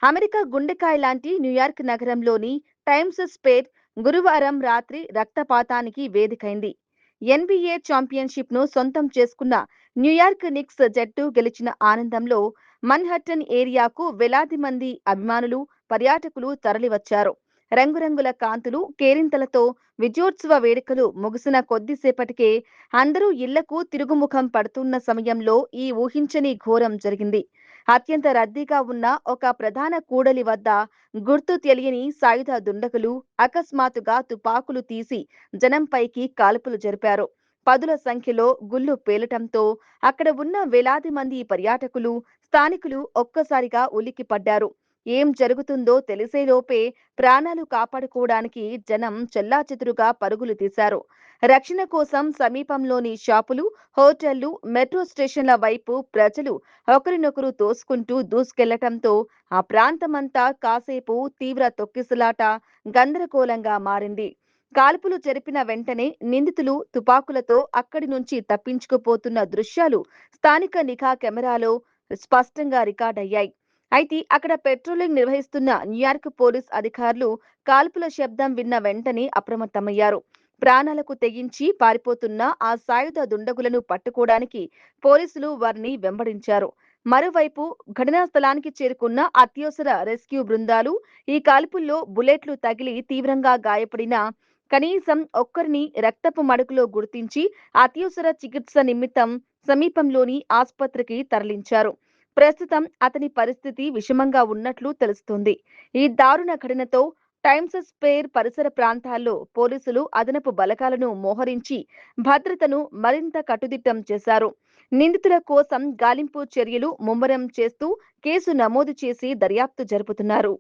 America గుండెకాయ లాంటి New York నగరంలోని టైమ్స్ స్క్వేర్ గురువారం రాత్రి రక్తపాతానికి వేదికైంది. ఎన్బీఏ ఛాంపియన్షిప్ను సొంతం చేసుకున్న న్యూయార్క్ నిక్స్ జట్టు గెలిచిన ఆనందంలో మన్హట్టన్ ఏరియాకు వేలాది మంది అభిమానులు, పర్యాటకులు తరలివచ్చారు. రంగురంగుల కాంతులు, కేరింతలతో విజయోత్సవ వేడుకలు ముగిసిన కొద్దిసేపటికే అందరూ ఇళ్లకు తిరుగుముఖం పడుతున్న సమయంలో ఈ ఊహించని ఘోరం జరిగింది. అత్యంత రద్దీగా ఉన్న ఒక ప్రధాన కూడలి వద్ద గుర్తు తెలియని సాయుధ దుండగులు అకస్మాత్తుగా తుపాకులు తీసి జనంపైకి కాల్పులు జరిపారు. పదుల సంఖ్యలో గుళ్ళు పేలటంతో అక్కడ ఉన్న వేలాది మంది పర్యాటకులు, స్థానికులు ఒక్కసారిగా ఉలిక్కిపడ్డారు. ఏం జరుగుతుందో తెలిసేలోపే ప్రాణాలు కాపాడుకోవడానికి జనం చెల్లాచెదురుగా పరుగులు తీశారు. రక్షణ కోసం సమీపంలోని షాపులు, హోటళ్లు, మెట్రో స్టేషన్ల వైపు ప్రజలు ఒకరినొకరు తోసుకుంటూ దూసుకెళ్లటంతో ఆ ప్రాంతమంతా కాసేపు తీవ్ర తొక్కిసలాట, గందరగోళంగా మారింది. కాల్పులు జరిపిన వెంటనే నిందితులు తుపాకులతో అక్కడి నుంచి తప్పించుకుపోతున్న దృశ్యాలు స్థానిక నిఘా కెమెరాలో స్పష్టంగా రికార్డయ్యాయి. అయితే అక్కడ పెట్రోలింగ్ నిర్వహిస్తున్న న్యూయార్క్ పోలీస్ అధికారులు కాల్పుల శబ్దం విన్న వెంటనే అప్రమత్తమయ్యారు. ప్రాణాలకు తెగించి పారిపోతున్న ఆ సాయుధ దుండగులను పట్టుకోవడానికి పోలీసులు వారిని వెంబడించారు. మరోవైపు ఘటనా స్థలానికి చేరుకున్న అత్యవసర రెస్క్యూ బృందాలు ఈ కాల్పుల్లో బుల్లెట్లు తగిలి తీవ్రంగా గాయపడిన కనీసం ఒక్కరిని రక్తపు మడుగులో గుర్తించి అత్యవసర చికిత్స నిమిత్తం సమీపంలోని ఆసుపత్రికి తరలించారు. ప్రస్తుతం అతని పరిస్థితి విషమంగా ఉన్నట్లు తెలుస్తోంది. ఈ దారుణ ఘటనతో టైమ్స్ స్క్వేర్ పరిసర ప్రాంతాల్లో పోలీసులు అదనపు బలగాలను మోహరించి భద్రతను మరింత కట్టుదిట్టం చేశారు. నిందితుల కోసం గాలింపు చర్యలు ముమ్మరం చేస్తూ కేసు నమోదు చేసి దర్యాప్తు జరుపుతున్నారు.